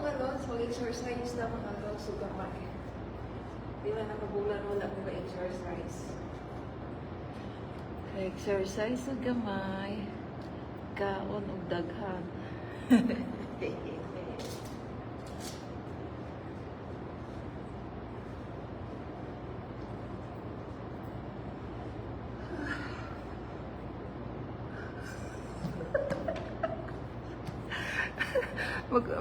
mga lods, mag-exercise na mga lods, so gamay. Di ba nakabulan wala ko exercise. Exercise sa gamay, kaon o daghan.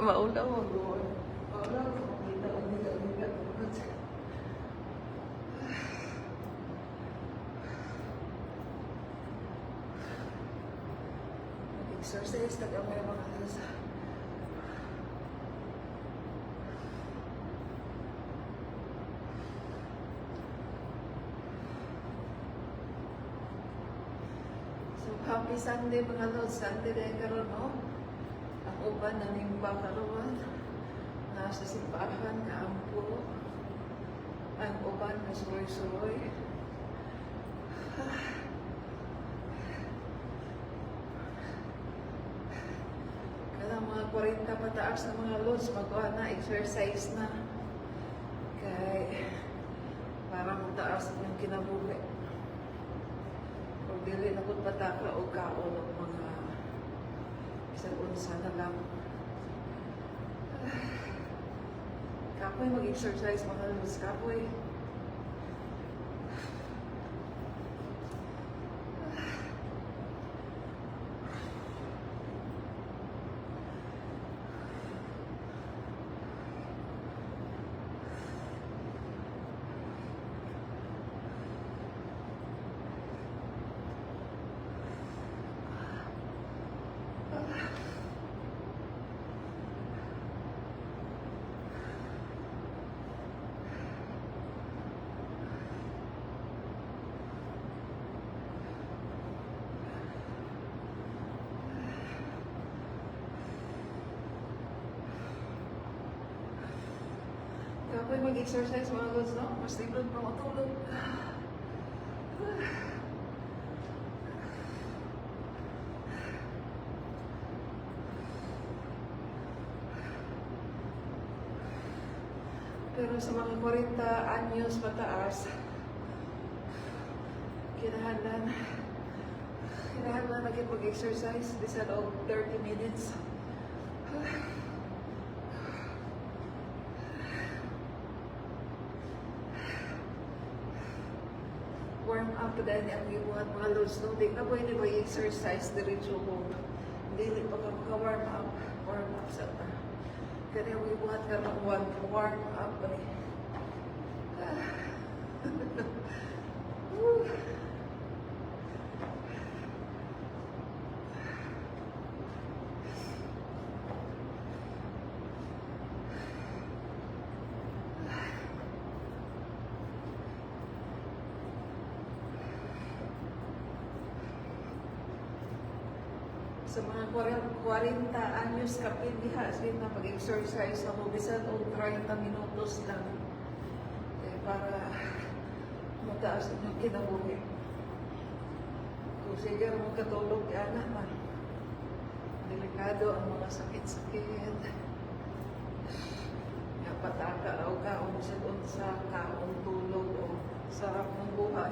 Maulaw mo doon. Maulaw mo. Umita. Exercise na gamay mga lods. So, happy Sunday mga lods. Sunday dahil karoon, no? Ang uban na nimba karoon. Nasa simbahan na ampo. Ang uban na suroy-suroy. Kaya mga 40 pataas na mga lods, magawa na, exercise na. Kaya para mataas yung kinabuhi. Kung dili na kung patakla o kaon ng mga isang unsa na lang. Kapoy mag-exercise mga lods, kapoy. Kapoy mag-exercise mga lods, no? Mas librod pa matulog. Pero sa mga 40 anyos pataas, kinahanglan lagi mag-exercise. This at all 30 minutes. Warm up dahil ang ibuhat mga lods, no? Di ka pwede mag-exercise diretso mo. Dili pa ka maka-warm up. Warm up sa ta. Kaya ang ibuhat ka ng warm up. Sa mga 40 anyos kapin diha, sin na pag-exercise ako bisan o 30 minutos lang. Para mataas yung kinabuhi. Kung sige mo katulog, yan naman. Delikado ang mga sakit-sakit. Pataka o kaon sa kaon tulog o sarap ng buhay.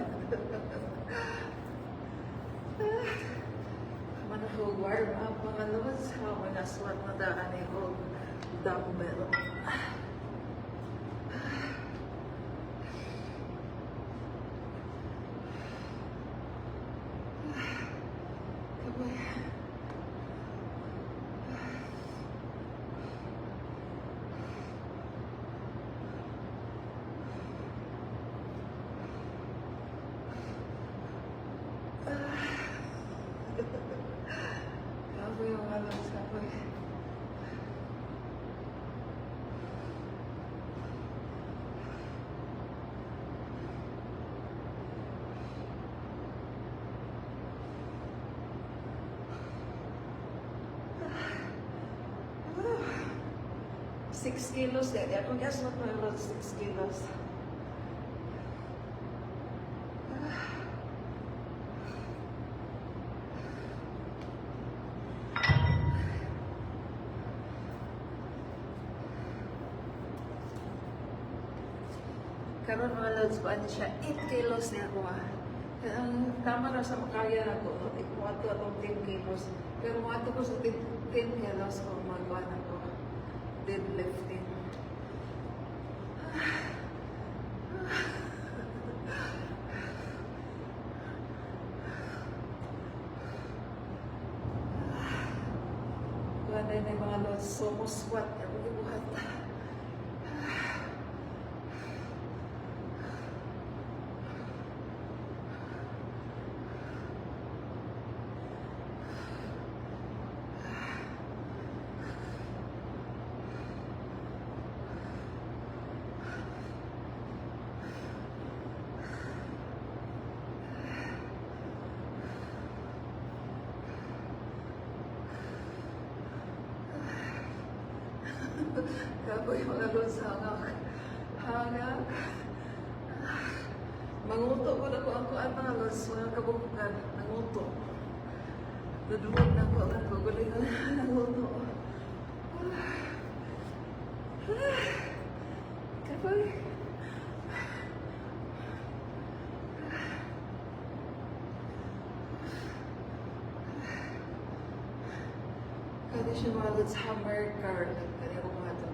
Manahog warm up mga lods. Manaswat na daan ay hog dumbbell. Kapoy yung halos, kapoy. Six kilos deh. Aku guess not my 6 kilos. Karon mga lods ko, ano siya, 8 kilos niya ako ah. Kaya ang tama na sa makaya na ko, ikuha ito atong 10 kilos. Pero mga ito ko sa 10 kilos kung magawa na ko. Deadlifting. Kuha na yung mga lods, sumo squat. Ako ibuhat. Kapoy mga lods, hangak. Hangak. Manguto ko na ko ang kuan mga lods, mga kabubukan. Nanguto. Dudumog na ko ang kagulingan. Nanguto. Kapoy. Kada siya mga lods, hammer card. Kaya ko mga ito.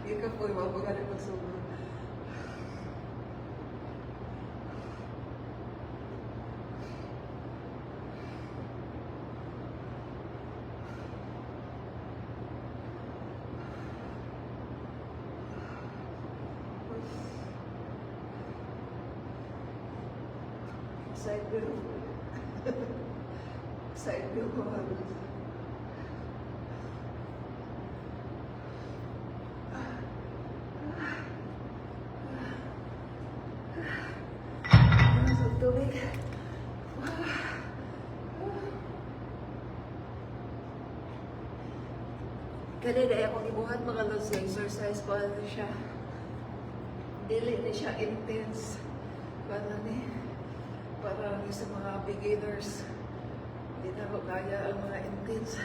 Ika po, mapagaling magsubo. Side view. Side view ko halos. Sa tubig. Kanina akong ibuhat mga lods sa exercise para na siya. Dili na siya intense. Para sa mga beginners. Hindi na ko kaya ang mga intense.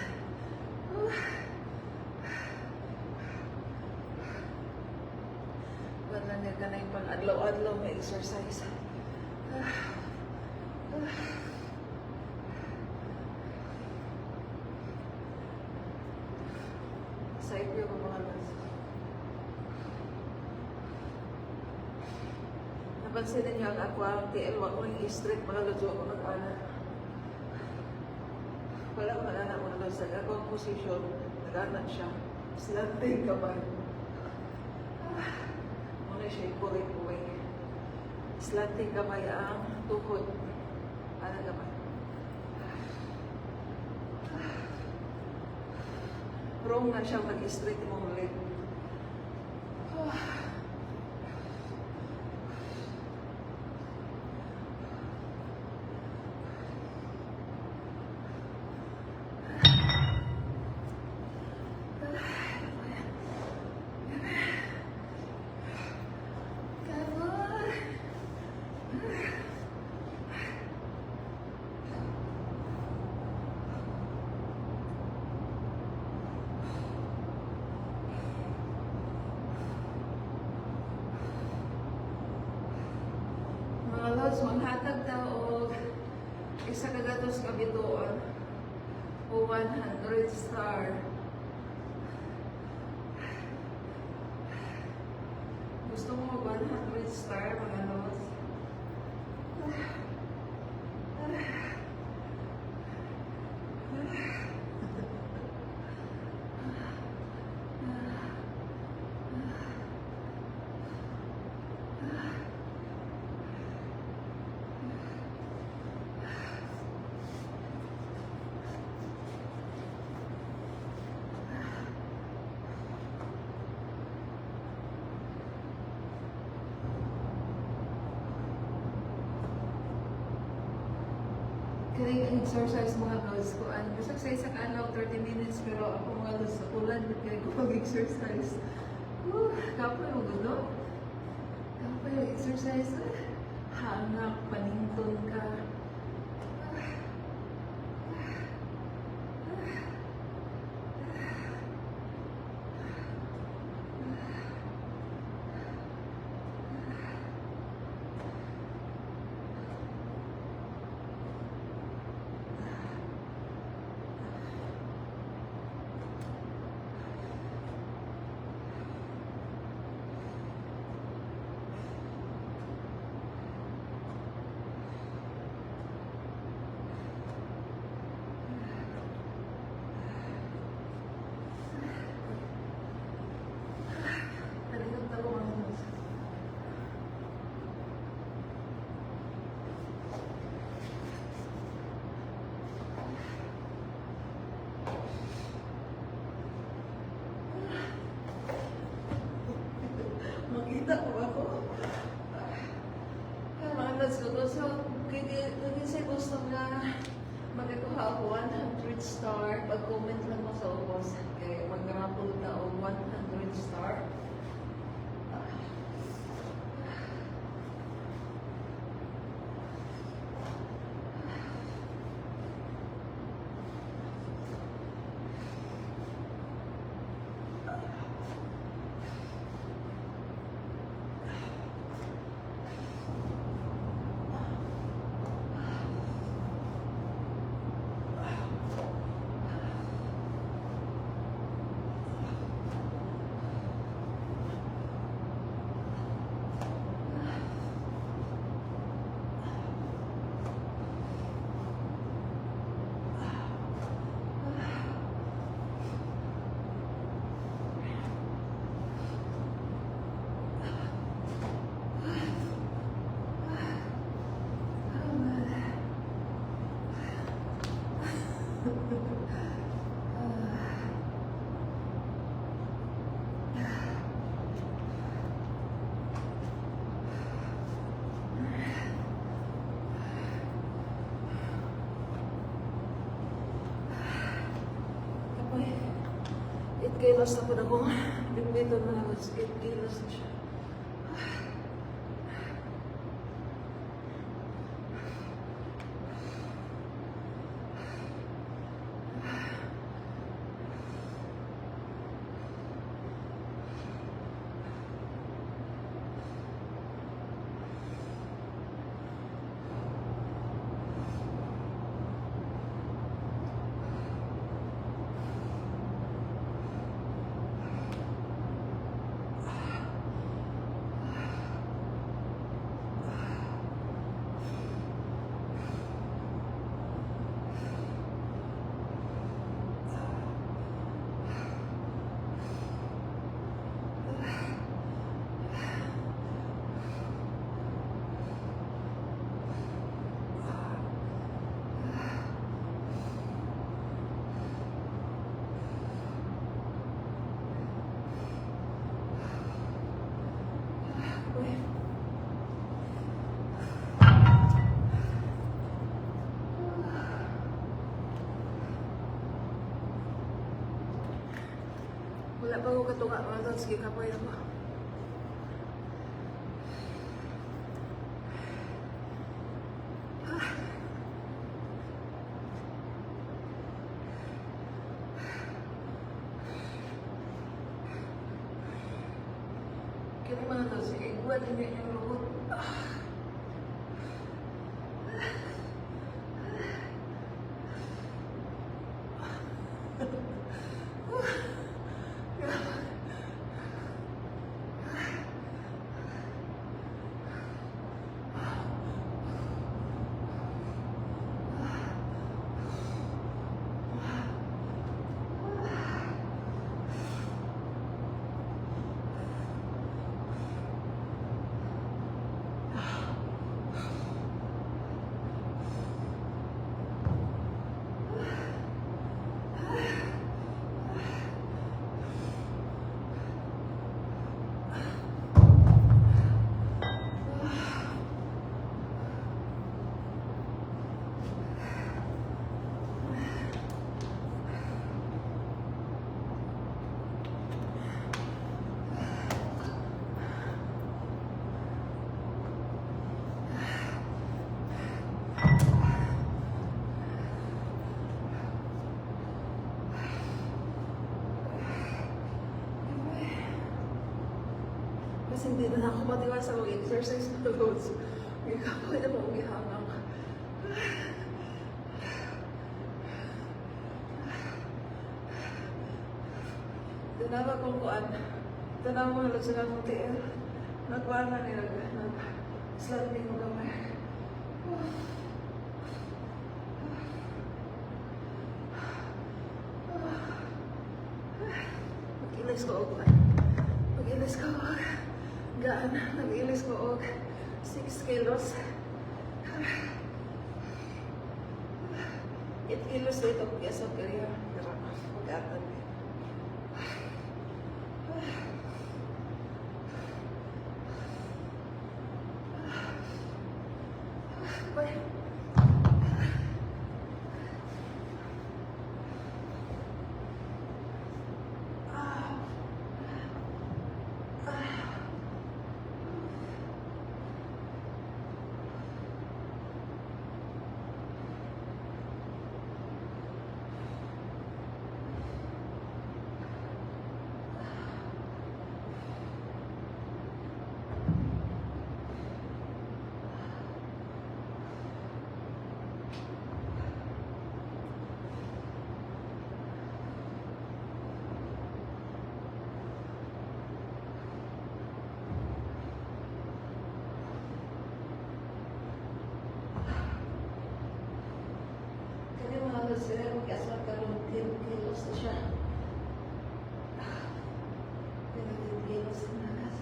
Wala na ka na yung pang-adlaw-adlaw na exercise. Side view ko mga lods. Napansin ninyo ang ako ang TL, wag ko yung straight mga lods, wag ko nag-ana. Wala ko nag-ana mga lods. Ako ang posisyon, nag-ana siya. Slanting kamay. Muna siya ipuri-puri. Slanting kamay ang tuhod. Ano kamay? Wrong na siyang mag-straight mong leg. Mga lods, manghatag daw og isa ka gatos ka bituon o 100 star. Gusto mo 100 star mga lods? Kaya exercise mga lods ko. Gusto sa isang araw, 30 minutes, pero ako mga lods sa ulan, kaya ko mag-exercise. Kapoy mo gulo. Kapag exercise, hanap, panington ka. Talikod ako mga nose. Makita ko ako. Kaya mga nose ko, so, kasi gusto nga magkakuha ako 100 star. Pag-comment lang mo sa ubos. Kaya mag-raffle na o 100 star. Kapag 8 kilos na po na kung bitbito na halos 8 kilos na siya. Wala pa ko katunga mga tao. Sige, kapoy na ko. Kaya mga tao, sige, buwan din yung robot. hindi na ako matiwasa mag-exercise na loads. May kapoy na mo gihangang. Tanawa kong kuan. Tanawa mo lang sila mong tiil. Nagkuhan na nila. Nag-slapping mo gamay. Mag-ilis ko og kuan. Mag-ilis ko og gaan. Nag-ilis ko og 6 kilos. 8 kilos dito kung yasap kaya. Pero mag-atan eh. Sila mag-aswat ka ng 10 kilos na siya. 10 kilos na nas.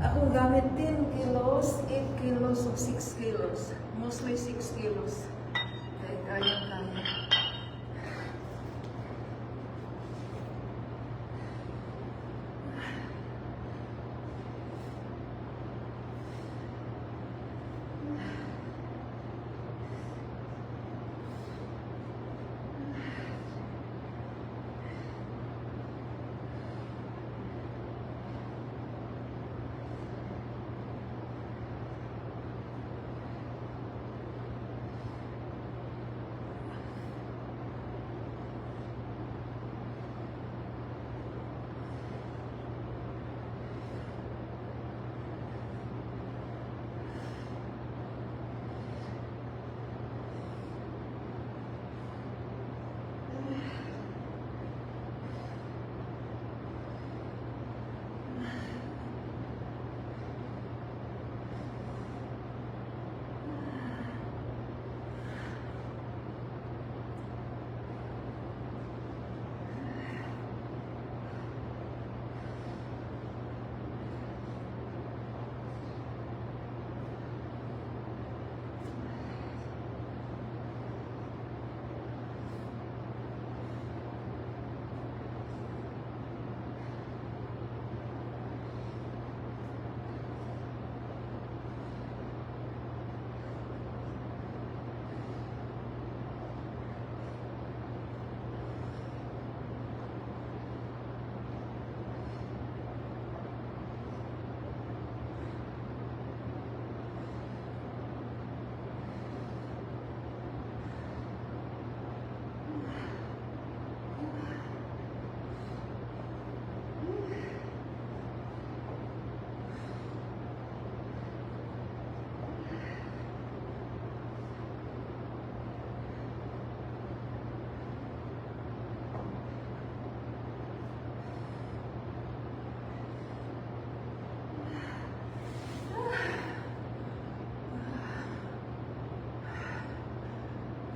Ako gamit 10 kilos, 8 kilos, o 6 kilos. Mostly 6 kilos. Kaya.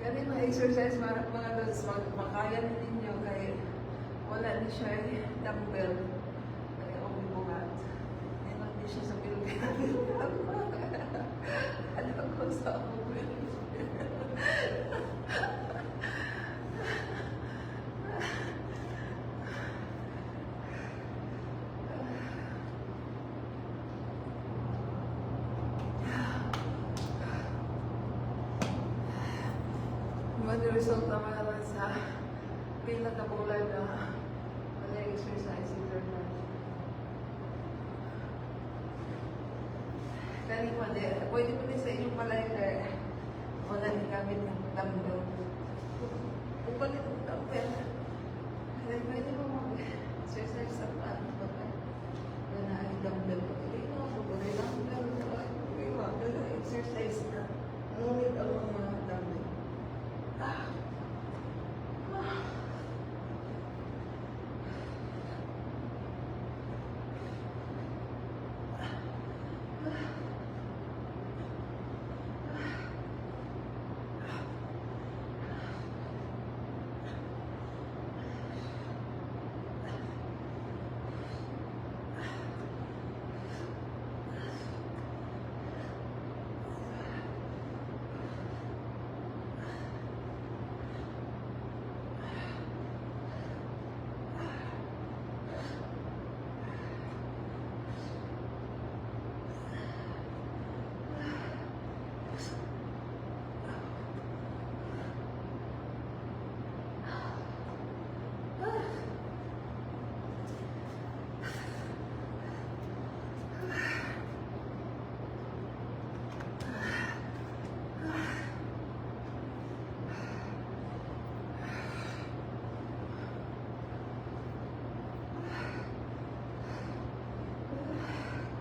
Kani ma-exercise mga lods, makaya ninyo kay wala ni siya dumbbell. Kaya ako bibuhat. Hindi di siya sa Pilipinas. Alam ko sa Pilipinas. Result naman sa pila ka bulan na wala exercise internet. Kani pa din, pwede mo din sa inyong palay Wala ni gamit ng dumbbell. Upalit ng dumbbell. Kaya pwede mo mag-exercise sa paan. Wala na ay dumbbell. Hindi mo ako pwede lang. Wala exercise na. Ngunit ang mga dumbbell.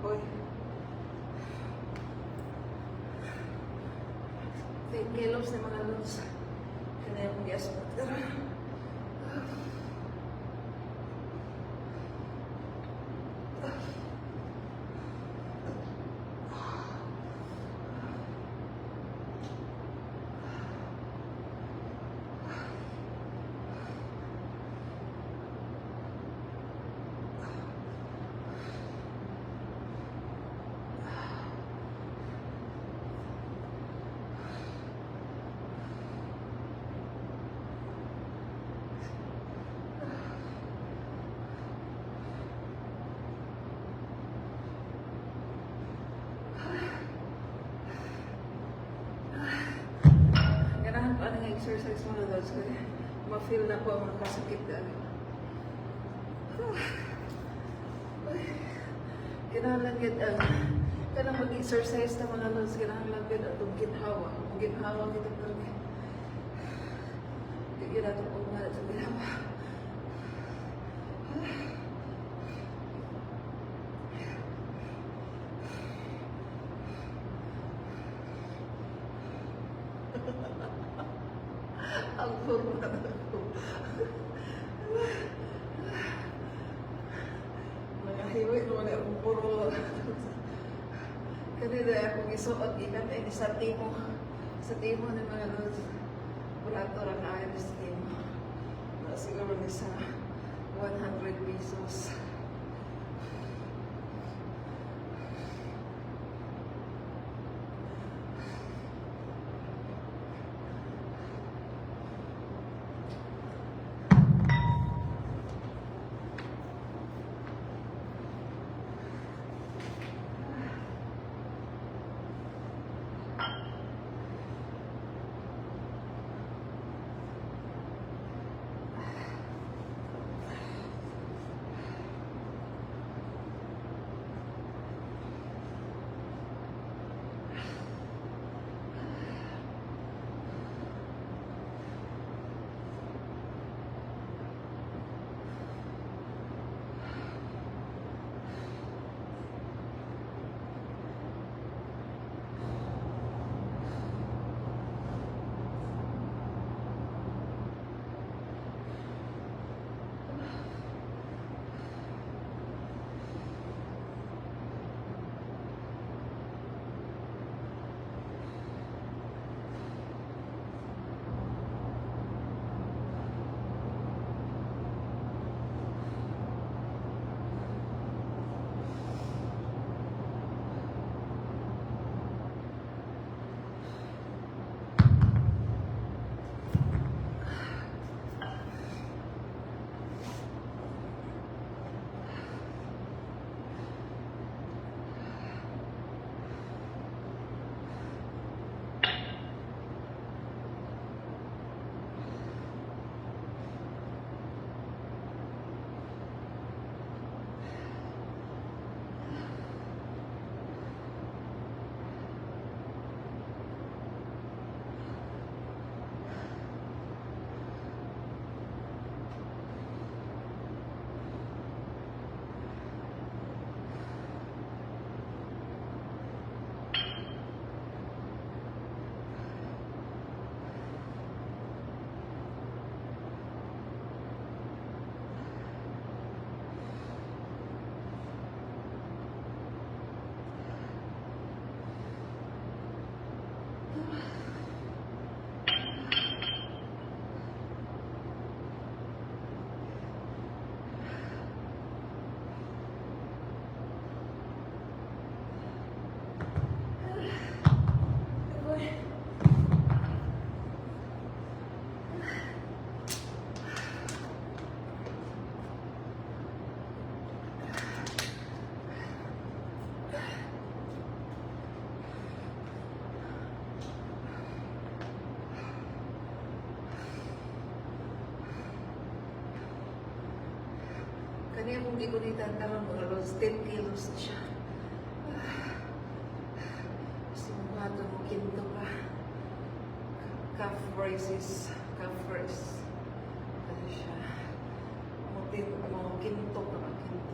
Hoy. Take kilos na mga lods. Kaya yung gas butter. Ganahan pa ng exercise mga lods. Kaya ma-feel na po ang mga kasakit dahil. Kailangan yun, kailangan mag-exercise na mga lods. Kailangan lang yun itong ginhawa. Ang ginhawa nito talaga. Hindi yun natin kung mga itong ginhawa. Ang forma na ako. Mga hiwi naman akong puro. Kanina akong isuot ikan ay sa timo. Sa timo ng mga lods. Bulato lang na ayaw sa timo. Siguro ni sa 100 pesos. Kani akong gigunitan karon mga lods, 10 kilos na siya. Gusto mo ba ito mo kinto ka? Calf raises, calf raise. Ano siya? Mo kinto ka ba? Kinto.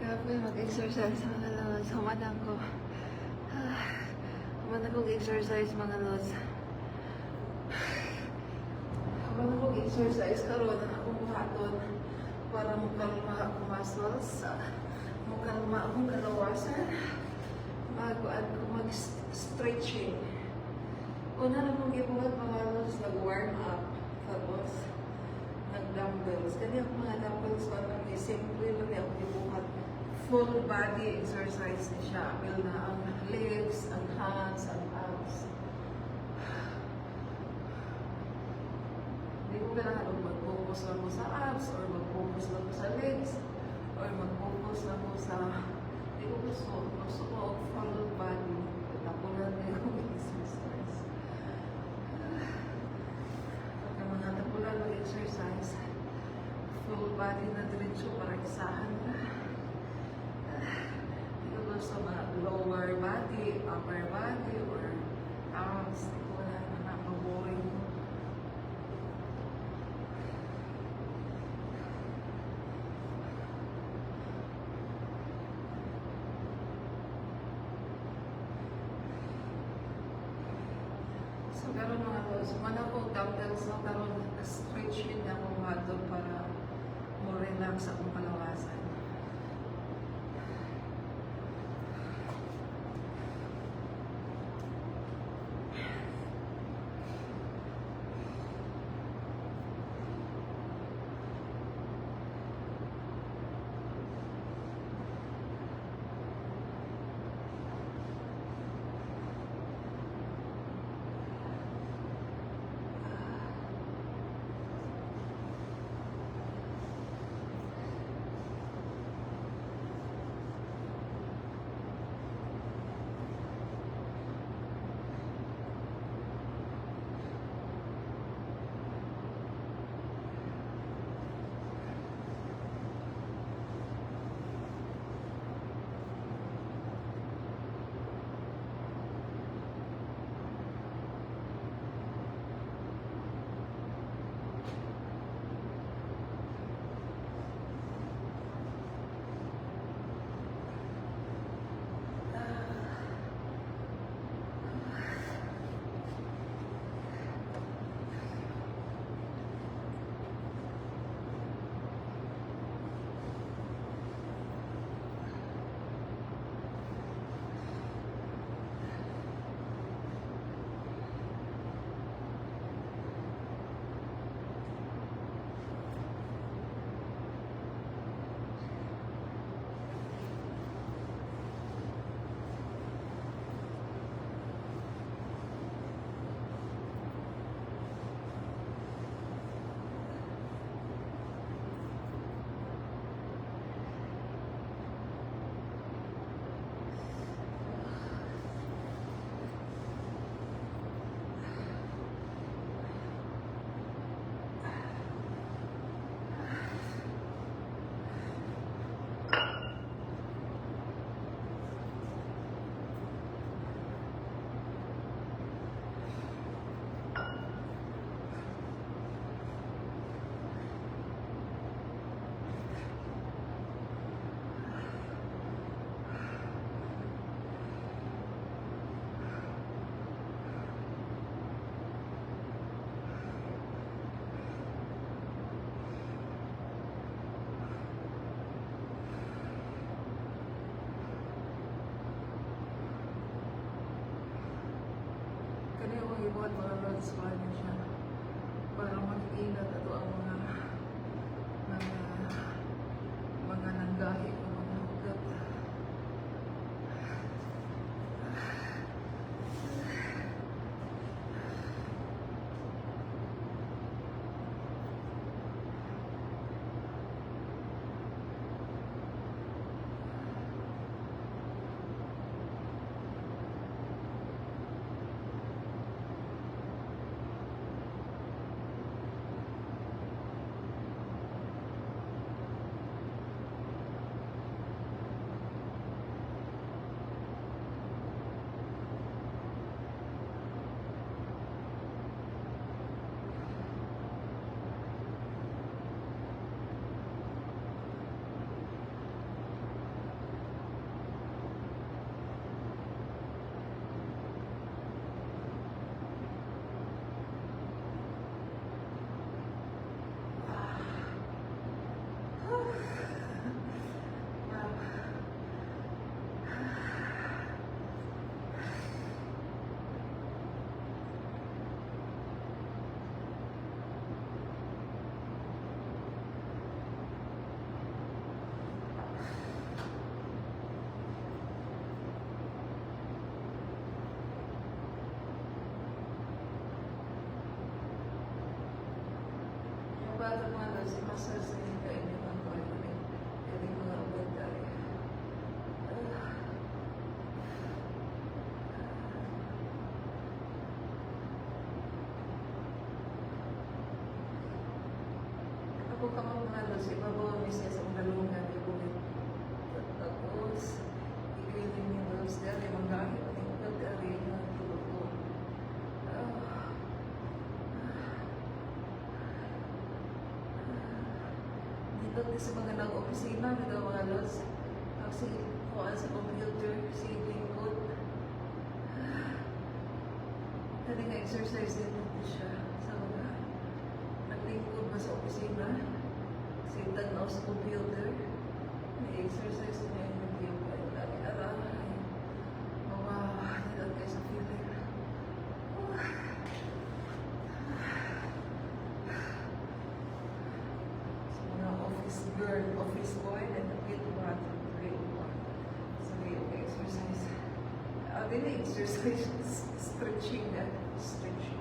Grabe mag-exercise mga lods. Humadang ko. Humadang kong exercise mga lods. Humadang kong exercise karon akong buhaton para makalma akong muscles. Makalma akong kalawasan. Bagoan ko mag-stretching. Una na mong ibuhat mga lods, nag-warm up. Tapos, nag-dumbbells. Kanya akong mga dumbbells ko kami simple lang akong ibuhat. Full body exercise na siya. Apil na ang legs, ang hands, ang abs. Hindi ko kailangan mag-focus lang mo sa abs or mag-focus lang mo sa legs or mag-focus lang mo sa... Hindi ko gusto. Gusto ko ang full body. Tapunan na yung exercise. Pagka mga tapunan ng exercise, full body na diretso para isahan na. Sa mga lower body, upper body, or arms, wala na napaboring. So, karon mga lods, mana po dumbbells na karon, stretch yun na akong hatod para mo relax akong kalawasan. kani ang ibuhat mga lods pa niya siya para mag-ingat ato ang mga nanggahi o mga hugat. Yung bata mga lods, si Masal sa inyo kainin ang kainin. Kaya mga ubat tayo. Ako ka mga lods, ibabaw ang siya sa dalungan. Tapos, ikilin niyo lods dali, manggahi ang ubat dali na tulugo. Dito sa mga nag-opisina, dito mga lods, kasi kuhaan sa computer, si lingkod. Tadi nga exercise din dito siya sa mga naglingkod ba sa opisina, si tanaw sa computer, may exercise din niya yung video, ay lagi aray, nila kayo sa feeling. Mga office girl, office boy, and a bit one, grade one. So, yung exercise. Din na exercise, stretching na. Stretching.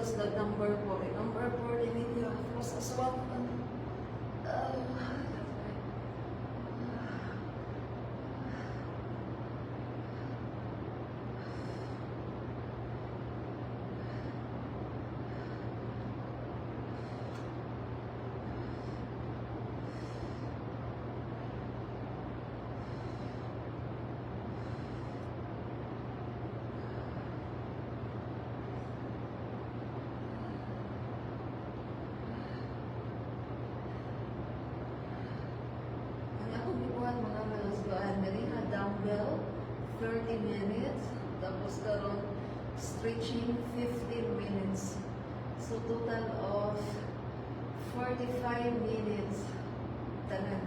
because the number 4, number 4 din ninyo, plus aswang, mga malusgaan dali ha, dumbbell 30 minutes, tapos karon stretching 15 minutes, so total of 45 minutes tanan.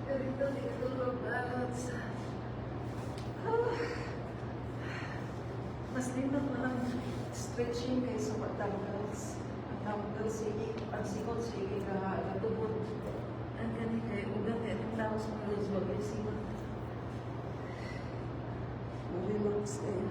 Ganito, tinutulog balance. Mas lindot mo lang stretching kaysa dumbbells. Ang dumbbells, sige, ang sikot, sige, katubod. Ang ganit kayo, ugat kayo, itong laos mga lods, wag kayo sikot. Relax kayo.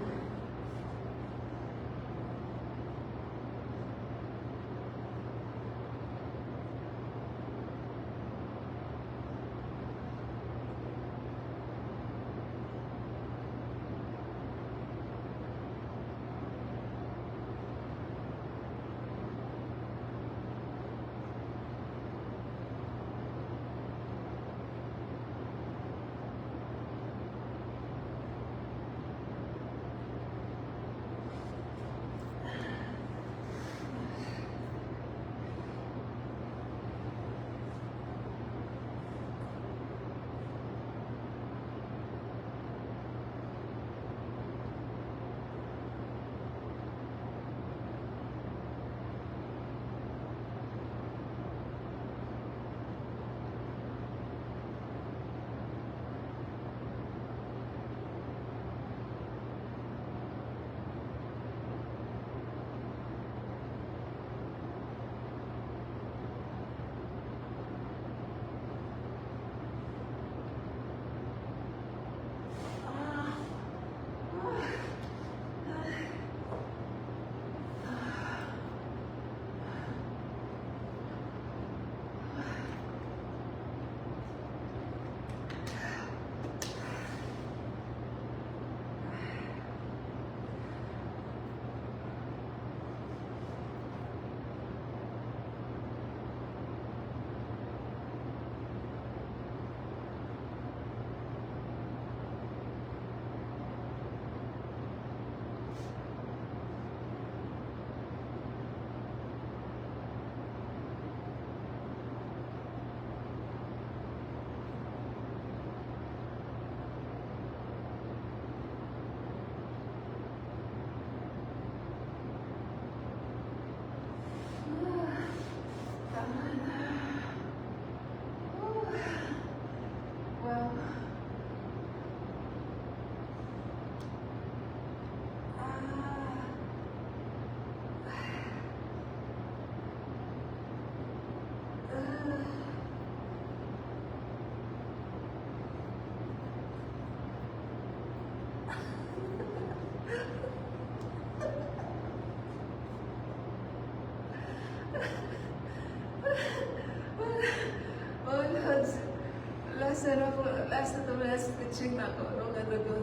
sarap po. Last na ito, last teaching na ako. Nung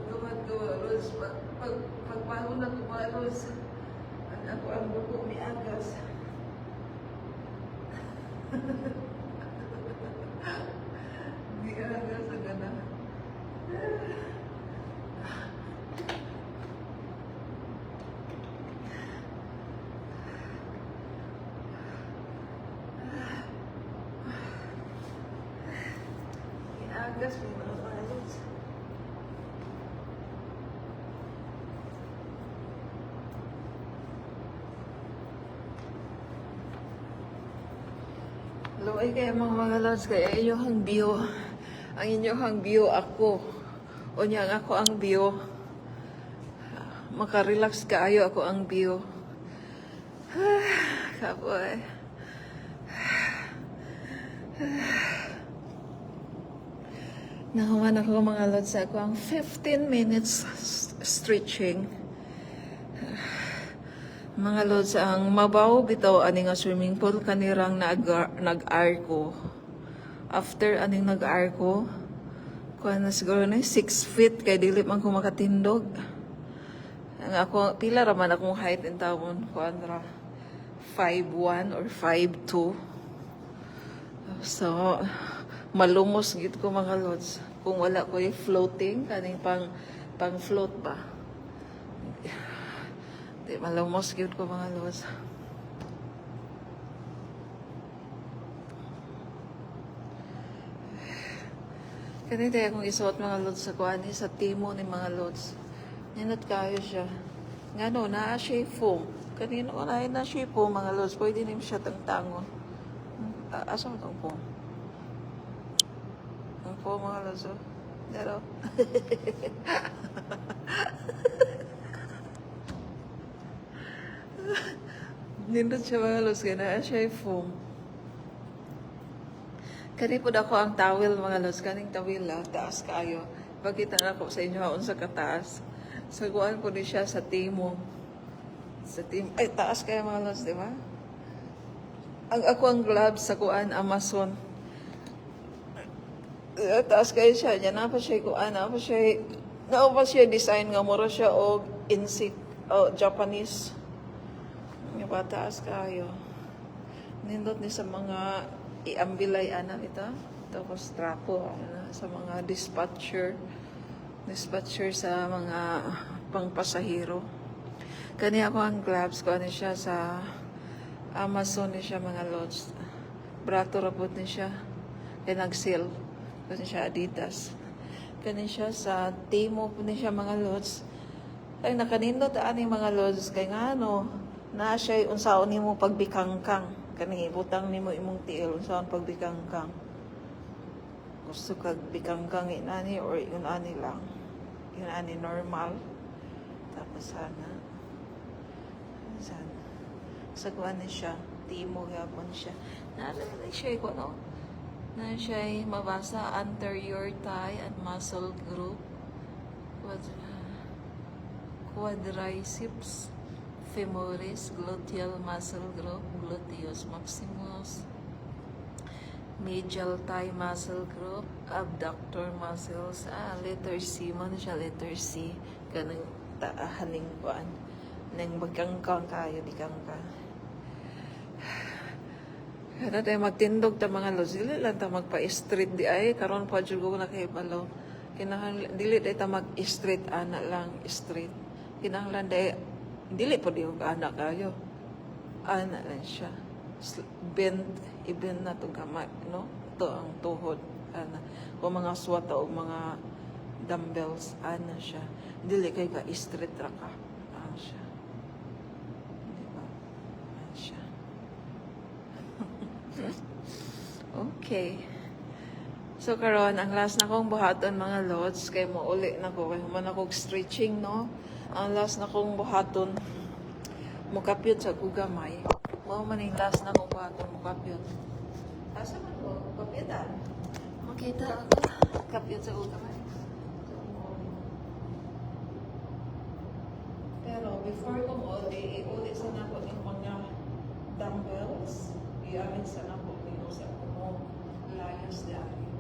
tumad ko, Ros. Pagbago na ko, Ros. Ako ang buko ni Agas. Di Agas, ang gana. Di Agas, may mga malos. Luay kayo mga lods, kaya inyong view. Ang inyong view ako. O niyang ako ang view. Makarelax kaayo ako ang view. Kapoy. Nakuman ako mga lods ako ang 15 minutes stretching. Mga lods, ang mabaw bitaw aning nga swimming pool kanirang nag-arko. After aning nag-arko, kuha na siguro na 6 feet kay dili man ko makatindog. Ang ako, pila raman akong height in taon, kuha na 5'1" or 5'2". So, malumos gid ko mga lods. Kung wala ko yung floating, kaning pang float ba. Di malumos gid ko mga lods. Kanina akong isuot mga lods sa kuani sa timo ni mga lods. Ninot kayo siya. Ngano naa siya foam. Kanino na siya foam mga lods. Pwede nim siya tangtangon. Asa mo tong foam? Ang foam mga lods. Dero. Nindot siya mga lods. Kaya naa siya foam. Kani po ako ang towel mga lods, kaning towel taas kaayo. Pagkita na ako sa inyo haon sa kataas. Saguan ko ni siya sa timo. Sa timo, ay taas kaya mga lods, di ba? Ako ang gloves sa kuan Amazon. Taas kayo siya, yan na pa siya kuan, na pa siya design nga mura siya o insect o Japanese. Nga pa taas kayo. Nindot ni sa mga iambilay anak ito. Tapos trapo sa mga dispatcher sa mga pangpasahero. Kani ako ang gloves ko ani siya sa Amazon ni siya mga lods. Brato rapot ni siya. Kaya nag-sale. Kani siya Adidas. Kani siya sa Timo po ni siya mga lods. Ay nakanindot ani mga lods kay ngano na siya unsaon nimo pagbikangkang. Kani butang nimo imong tiil unsaon pagbikangkang. Gusto kag bikangkang inani or inani lang. Inani normal. Tapos sana sa kuan ni siya timo gyapon siya. Naalala siya ko no. Na siya mabasa anterior thigh and muscle group. Quadriceps femoris, gluteal muscle group, gluteus maximus, medial thigh muscle group, abductor muscles, letter C, mo na siya letter C, kanang taahaning kuan, nang magkangkang kayo, di kangkang. Kada tayo magtindog ta mga lods, dili lang ta magpa-street di ay, karon pa dyan ko na kay balo. Kinahanglan, dili tayo ta mag-street, ana lang, street. Kinahanglan tayo, dili po di ko anak kayo. Ana lang siya. I-bend na itong kamay, no? Ito ang tuhod. Ana. O mga swata o mga dumbbells, ana siya. Dili kay ka straight ra ka. Ana siya. Diba? Ana siya. Okay. So karon ang last na kong buhaton mga lods kay mo uli na ko kay man ako stretching no. Ang last na kong buhaton mukapyot sa kugamay. Mao man yung last na kong buhaton mukapyot. Asa man ko kapyutan? Makita ako kapyot sa kugamay. Pero before ko mo iuli sa nako ng mga dumbbells, iamin sa nako sa kumo layas dahil.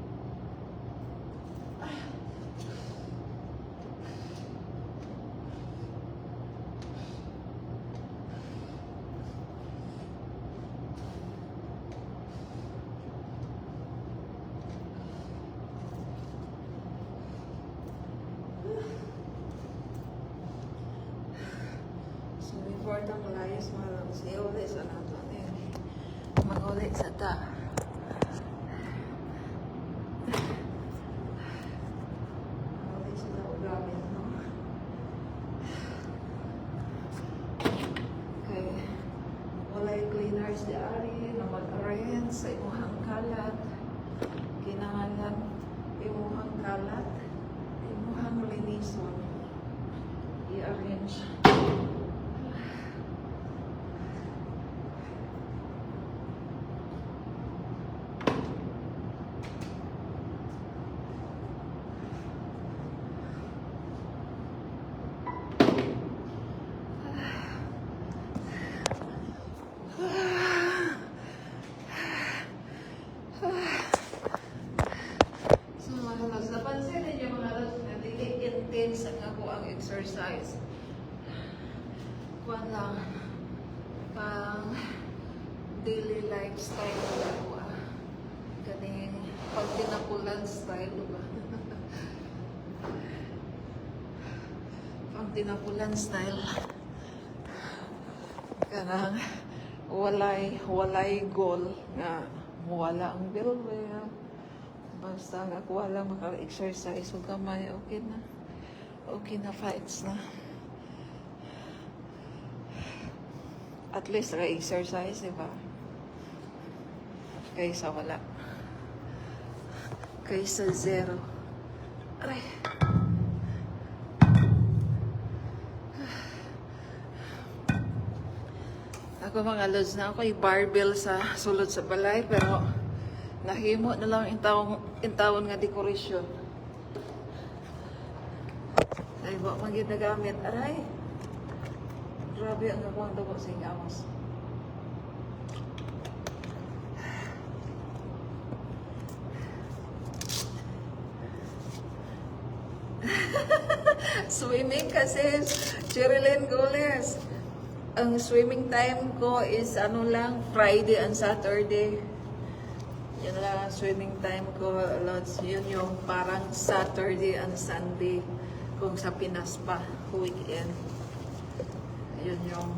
kalat. Imuhang linison. I-arrange. So mga lods, napansin ninyo mga lods na dili intense ang ako ang exercise. Kuwan lang, pang daily lifestyle ko ako Ganing pag tinapulan style ba? Pang tinapulan style. Kanang walay goal nga wala ang bilbil. Basta nga ako wala maka-exercise o gamay, okay na. Okay na, fights na. At least naka-exercise, diba? Kaysa wala. Kaysa zero. Aray. Ako mga lods na ako'y barbell sa sulod sa balay, pero nahimo na lang intawon nga dekorasyon. Ay, wak man yun nagamit. Aray! Grabe ang gawang dugo sa ingamos. Swimming kasi, Cherilyn Goles. Ang swimming time ko is ano lang, Friday and Saturday. Yun lang ang swimming time ko, lods. Yun yung parang Saturday and Sunday kung sa Pinas pa, weekend. Yun yung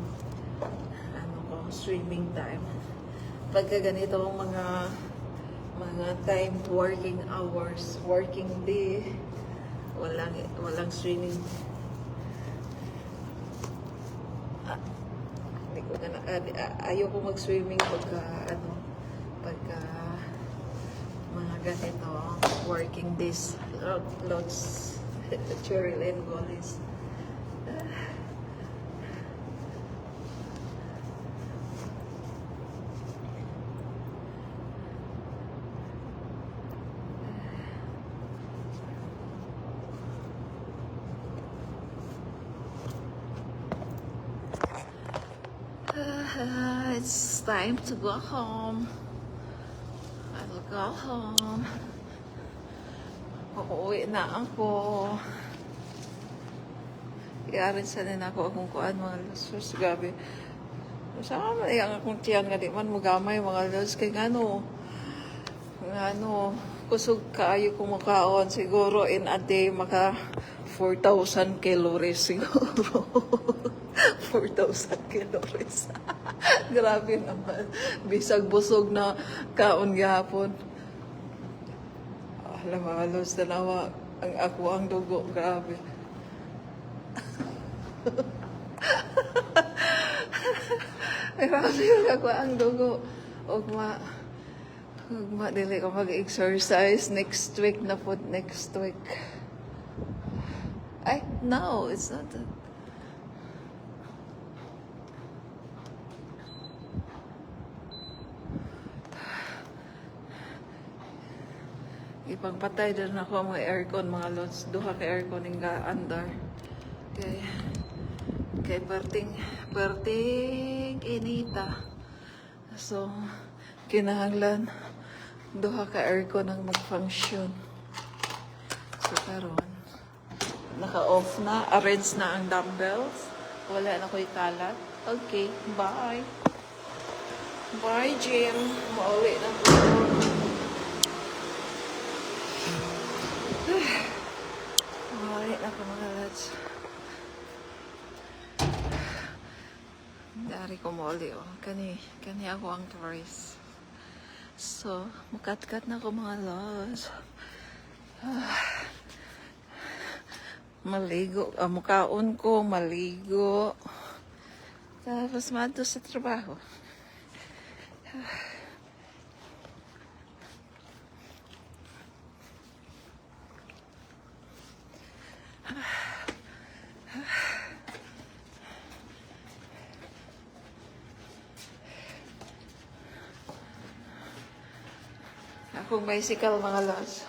ano ko, swimming time. Pagka ganito ang mga time, working hours, working day, walang swimming. Ayaw ko mag-swimming pagka mga ganito working days, lots Cherilyn Goles. It's time to go home. I will go home. Uuwi na ako. Iarin sa din ako akong kuan mga lods. Gabi. Sama man yung akong tiyan nga di man mugamay mga lods. Kaya nga kusog kaayo kumakaon. Siguro in a day maka 4,000 calories siguro. 4,000 calories. Grabe naman. Bisag busog na kaon gihapon. Alam mga lods, tanawa ang ako ang dugo. Grabe. Grabe ang ako ang dugo. Ugma dili ko mag-exercise next week na po. Next week. Ay, no, it's not that. Ipagpatay din ako ang mga aircon mga lods. Duha ka aircon yung andar. Kay perting inita. So, kinahanglan duha ka aircon ang mag-function. So, karon naka-off na. Arrange na ang dumbbells. Wala na ko'y kalat. Okay, bye. Bye, Jim. Mauwi na po. Mauwi na po mga lads. Dari ko mauwi. Kani ako ang tourist. So, mukat-kat na ko mga lads. Maligo. Mukaon ko, maligo. Tapos madto sa trabaho. Akong bicycle mga lods.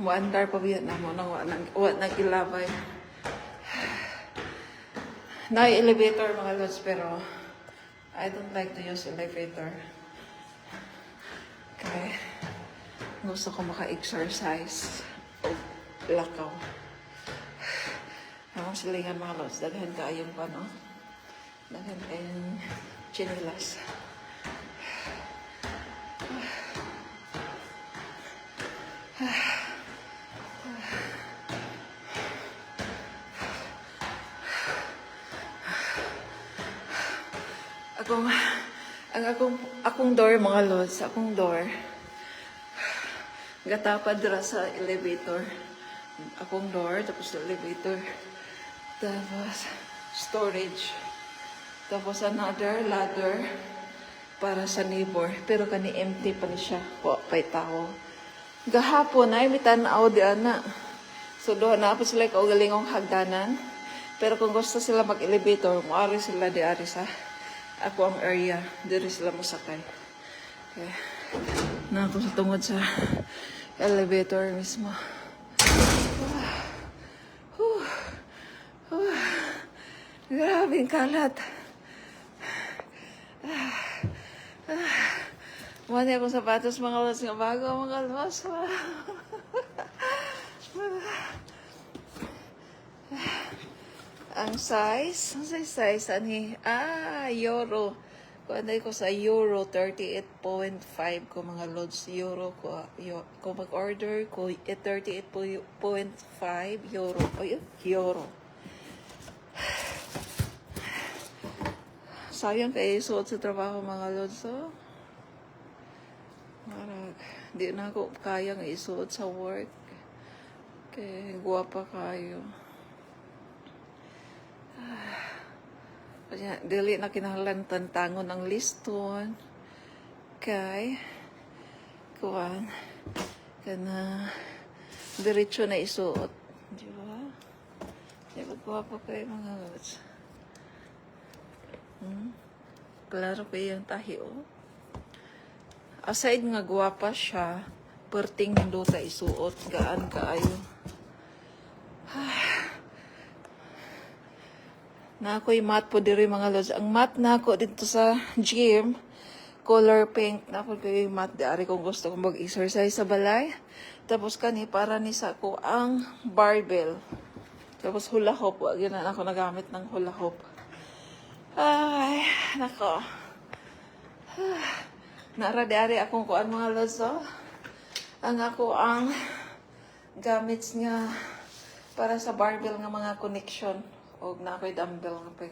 Muandar pa biyan na mo nang wa nagilabay. Na-elevator mga lods pero I don't like to use elevator. Kaya gusto ko maka-exercise o lakaw. Ang silingan mga lods, daghan kayong pano. Daghan kayong chinilas. Akong door mga lods, akong door gatapad dira sa elevator. Akong door, tapos elevator, tapos storage, tapos another ladder para sa neighbor, pero kani empty pa ni siya, wa pay tao. Gahapon ay mitanaw di ana, so doon na po sila kaugalingong hagdanan, pero kung gusto sila mag-elevator, maari sila di ari sa ako ang area, diri sila masakay. Okay. Na ako sa tungod sa elevator mismo. Grabing kalat. Mani akong sapatos mga los nga bago, mga los. Ang size, ani? Euro. Kung ko sa Euro, 38.5 ko mga lods. Euro ko. Kung mag-order ko, 38.5 Euro. Ay, Euro. Sayang kayo suot sa trabaho mga lods. So, marag, di na ako kayang isuot sa work. Kaya guwapa kayo. Kaya dili na kinahanglan tantangon ang liston. Kay kuan kana diretso na isuot. Di ba? Di ba guwapo kayo mga lods? Klaro pa yung tahi, oh. Aside nga guwapa siya, perting hinduta isuot, gaan kaayo. Na ako'y mat po diri mga lods. Ang mat na ako dito sa gym, color pink. Na ako kayo mat diari kung gusto kong mag-exercise sa balay. Tapos kani para ni sa ko ang barbell. Tapos hula hoop. Wag yun na ako nagamit ng hula hoop. Ay, nako. Naradiari akong kuan mga lods, oh. Ang ako ang gamits nga para sa barbell nga mga connection. O na ako'y dumbbell nga pa.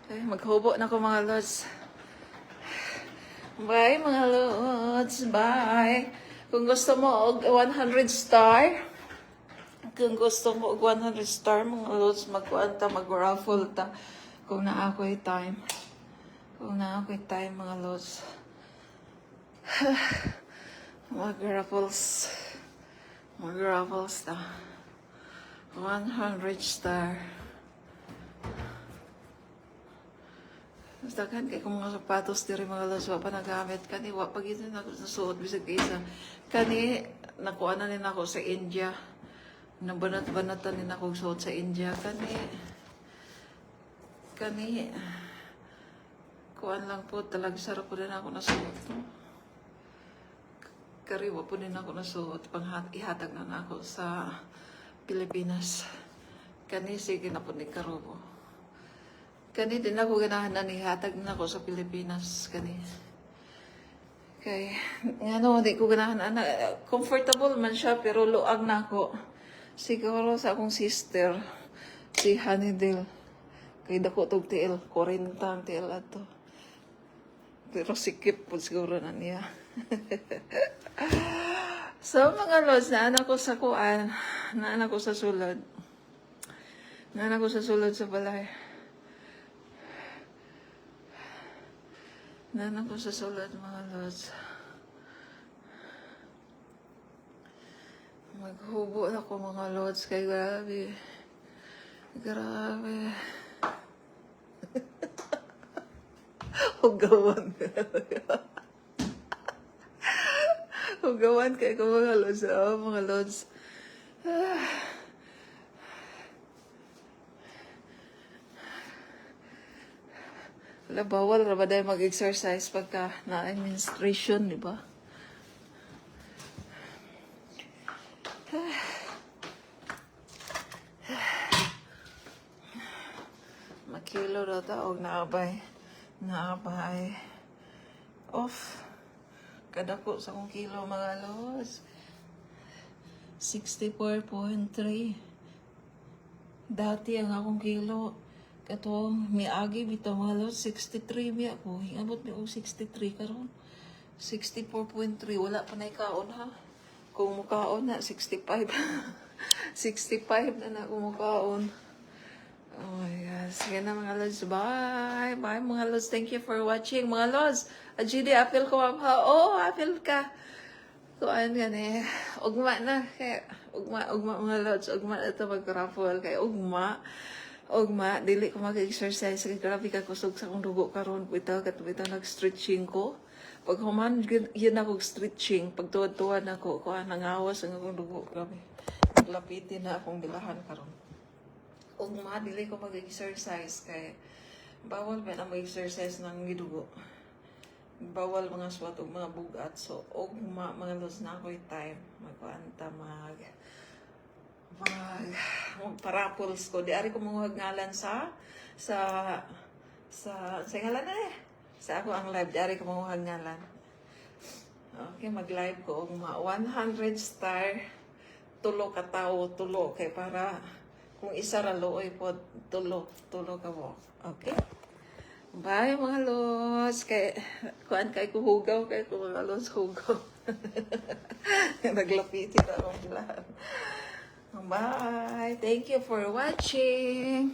Ay, maghubo na ko mga lods. Bye mga lods. Bye. Kung gusto mo og 100 star, kung gusto mo og 100 star mga lods, magkuan ta, mag-raffle ta. Kung na ako'y time. Kung na ako'y time mga lods. Mag-raffles na 100 star. Daghan kay kung mga sapatos diri mga lods wa pa nagamit kani wa pag ito na suot bisag isa kani nakuha na nin ako sa India, nabanat-banatan nin ako suot sa India kani kuan lang po talag sarap po din ako nasuot, no? Kariwa po din ako nasuot ihatag na ako sa Pilipinas. Kani sige na po ni karubo. Kani din ako ganahan na ihatag na ako sa Pilipinas. Kani. Kay, ano, di ko ganahan. Comfortable man siya, pero luag na ako. Siguro sa akong sister, si Honeydale. Kay dako tog TL, 40 ang TL ato. Pero sikip po siguro na niya. So mga lods, naanak ko sa kuan, naanak ko sa sulod. Naanak ko sa sulod sa balay. Nanang ko sa sulat mga lods. Maghubo na ko mga lods kay grabe. Grabe. Hugawan ka. Hugawan kay ko mga lods. Oh, mga lods. Wala, bawal na ba dahil mag-exercise pagka na-menstruation, di ba? Makilo daw taog naabay. Naabay. Off. Kadako sa kong kilo mga los. 64.3. Dati ang akong kilo. Katong miagi bitaw mga los. 63 mi ako. Abot mi og 63 karon. 64.3. Wala pa na ikaon ha. Kung mukaon na 65. 65 na ako mukaon. Oh my God. Sige na mga lods. Bye. Bye mga lods. Thank you for watching. Mga lods. GD, apel ko ha. Oh, apel ka. Kuan yan eh. Ugma na. Kaya, ugma mga lods. Ugma na ito mag-raffle. Kaya ugma. Ugma. Dili ko mag-exercise. Kaya grabe ka kusog sa akong dugo karon. Ito nag-stretching ko. Pag human, yun ako stretching. Pag tuwad-tuwad ako. Kuan, nangawas ang akong dugo. Grabe. Naglapitin na akong bilahan karon. Ugma, dili ko mag-exercise kay bawal pa na mag-exercise ng gidugo. Bawal mga swat o mga bugat. So, ugma, mga los na ako'y time. Magkuanta, parapols ko. Di ari ko mga ngalan sa ngalan na eh. Sa ako ang live, di ari ko mga ngalan. Okay, mag-live ko. Ugma, 100 star, tulo ka tao, tulo. Kay para kung isa ra looy po, tulo ka mo. Okay? Bye mga los. Kay, kuan kay kuhugaw, kay ko mga los hugaw. Naglapitin akong lahat. Bye. Thank you for watching.